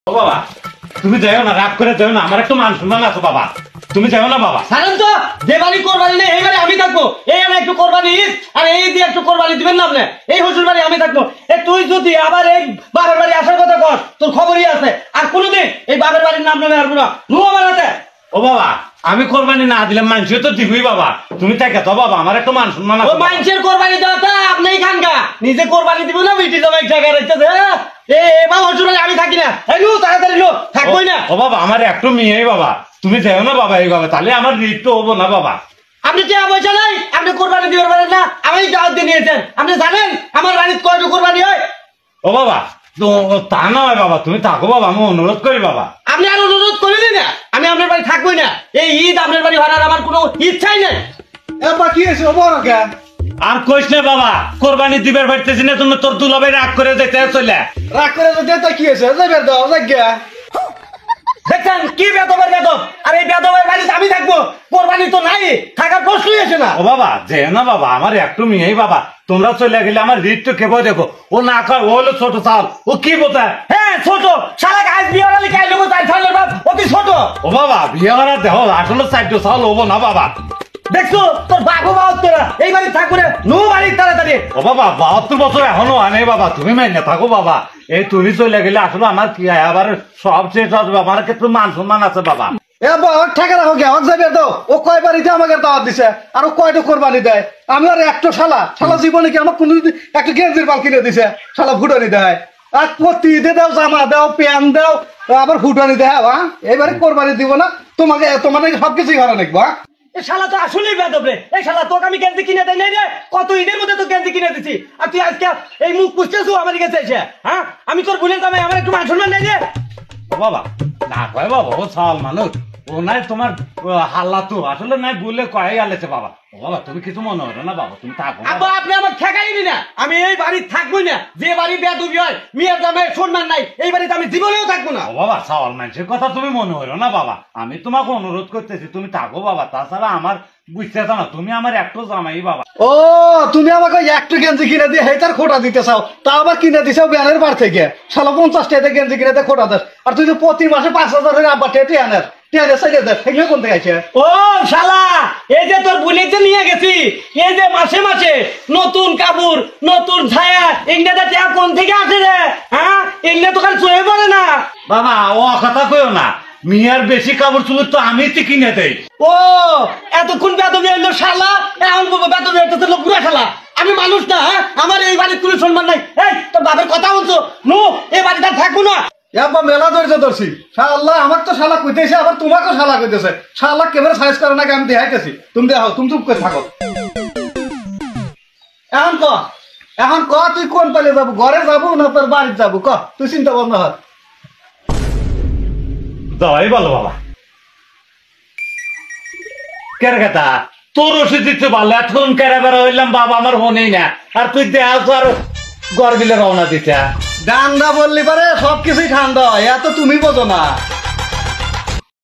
ও বাবা তুমি যাও না, রাগ করে যাও না, আমার একটু মান সম্মান আছে বাবা, তুমি যাও না বাবা। সাধারণ তো যে বাড়ি কোরবানি নেই এই বাড়ি আমি থাকবো, এই আমি একটু কোরবানি ঈদ আর এই দিয়ে একটু কোরবানি দিবেন না আপনি, এই শ্বশুর বাড়ি আমি থাকবো। তুই যদি আবার এই বাপের বাড়ি আসার কথা কর তোর খবরই আছে, আর কোনোদিন এই বাপের বাড়ির নাম নেমে আসবো না, রুয়া বানাতে। ও বাবা আমি কোরবানি না দিলে মানুষ তো দিবই বাবা, তুমি তাকে তো বাবা আমার একটু মান সম্মান আছে। মানুষের কোরবানি দেওয়াটা আপনি খানকা, নিজে কোরবানি দিব না বিটি জমা এক জায়গায় রেখেছে। আমি থাকি না, তাড়াতাড়ি লো থাকবোই না। ও বাবা আমার একটু মেয়ে বাবা, তুমি যাও না বাবা এইভাবে, তাহলে আমার ঋণ তো হবো না বাবা। আপনি টাকা পয়সা নাই, আপনি কোরবানি দিতে পারেন না, আমি দাওয়াত দিয়ে নিয়েছেন। আপনি জানেন আমার বাড়িতে কয়টা কোরবানি হয়? ও বাবা তো তা নয় বাবা, তুমি থাকো বাবা, আমি অনুরোধ করি বাবা। আপনি আর অনুরোধ করিনি না, আমি আপনার বাড়ি থাকবোই না। এই ঈদ আপনার বাড়ি হওয়ার আমার কোনো ইচ্ছাই নেই। কি হয়েছে বড় কে? আর কইস না বাবা, কোরবানি দিবার পারতেছি না, তুমি তোর দুলাভাই রাগ করে যেতে চলে। রাগ করে যেতে কি হয়েছে? যাইবার দাও জায়গা। দেখছেন কি বেদবের বেদব, আর এই বেদবের বাড়িতে আমি থাকবো, কোরবানি তো নাই, থাকার প্রশ্নই আসে না। ও বাবা যে না বাবা, আমার একটু মেয়েই বাবা, তোমরা চলে গেলে আমার ঋণ তো কেবল দেখো, ও না খায়, ও হলো ছোট চাল, ও কি বোঝায়? হ্যাঁ ছোট শালা আজ বিয়ে হলে কাই লোক তাই ছাড়লে বাপ অতি ছোট। ও বাবা বিয়ে করার দেখো আসলে চারটে চাল হবো না বাবা। দেখছো তোর বাবু বাবা তোরা এই বাড়ি থাকবো না, নো বাড়ি তাড়াতাড়ি। ও বাবা 72 বছর এখনো হয় নাই বাবা, তুমি মাইনে থাকো বাবা, এই তুমি চলে গেলে আসলে আমার কি হয়, আবার সব শেষ হবে, আমার একটু মান সম্মান আছে বাবা। ঠেকে রাখো কে? যাইবার দাও। ও কয় বাড়িতে আমাকে দাওয়াত দিছে, আর ও কয়টা কোরবানি দেয়। আমি আর একটা শালা জীবনে কি আমার কোনদিন একটা গেঞ্জির পাল কিনে দিছে, শালা ফুটানি দেয়। আর প্রতি ঈদে দাও, জামা দাও, প্যান্ট দাও, আবার ফুটানি দেয়। হ্যাঁ এবারে কোরবানি দিব না, তোমাকে সবকিছুই ঘরে লিখবো। হ্যাঁ এই শালা তো আসলেই বেদব রে, এই শালা তোকে আমি গেঞ্জি কিনে দেয় নাই রে, কত ঈদের মধ্যে তো গেঞ্জি কিনে দিছি, আর তুই আজকে এই মুখ পুষতেছু আমার কাছে এসে। হ্যাঁ আমি তোর ভুলের দামে আমার একটু মান সম্মান নেই রে। ও বাবা না কয় বাবা, ও চাল মানুষ, ও নাই তোমার হাল্লা তো আসলে নাই বলে কয়ে গেলেছে বাবা। ও বাবা তুমি কিছু মনে হলো না বাবা, তুমি থাকো। আব্বা আপনি আমার ঠেকাইনি না, আমি এই বাড়ি থাকবোই না, যে বাড়ি বেদবি হয় মেয়ের দামে সম্মান নাই এই বাড়িতে আমি জীবনেও থাকবো না। ও বাবা চাল মানুষের কথা তুমি মনে হলো না বাবা, আমি তোমাকে অনুরোধ করতেছি তুমি থাকো বাবা, তাছাড়া আমার বুঝতেছ না, তুমি আমার একটু জামাই বাবা। ও তুমি আমাকে একটা গেঞ্জি কিনে দিয়ে হেতার খোটা দিতে চাও, তা আবার কিনে দিছাও ব্যানের বার থেকে, শালা 50 টাকা গেঞ্জি কিনে দিয়ে খোটা দেশ, আর তুই তো প্রতি মাসে 5,000 করে আব্বা টেয়ানের কোন থেকে আছে? ও শালা এই যে তোর বুলেট যে নিয়ে গেছি, এই যে মাসে মাসে নতুন কাপড় নতুন ছায়া ইংরেজি টাকা কোন থেকে আসে রে? হ্যাঁ এগুলো তো খালি চয়ে পড়ে না বাবা, ও কথা কইও না, মিয়ার বেশি কাপড় চুপড় তো আমি তো কিনে দেই। ও এতক্ষণ বেদবি হইলো শালা, এখন বেদবি হইতেছে লোক পুরা শালা। আমি মানুষ না, হ্যাঁ আমার এই বাড়ির কোনো সম্মান নাই। এই তোর বাপের কথা বলছো নো, এই বাড়িটা থাকবো না। আব্বা মেলা ধৈর্য ধরছি, শালা আমার তো শালা কইতেছে, আবার তোমাকেও শালা কইতেছে, শালা কেবল সাইজ করে নাকি আমি দেখাইতেছি, তুমি দেখাও, তুমি চুপ করে থাকো। এখন ক তুই কোন পালে যাবো, ঘরে যাবো না তোর বাড়িতে যাবো, ক তুই চিন্তা ভাবনা হর। যাই বলো বাবা, কেন কথা তোর ওষুধ দিতে ভালো, এখন কেরা বেড়া হইলাম বাবা আমার মনেই না, আর তুই দেখ আর গড় বিলে রওনা দিতে। ঠান্ডা বললি পারে সবকিছুই ঠান্ডা হয়, এত তুমি বোঝো না।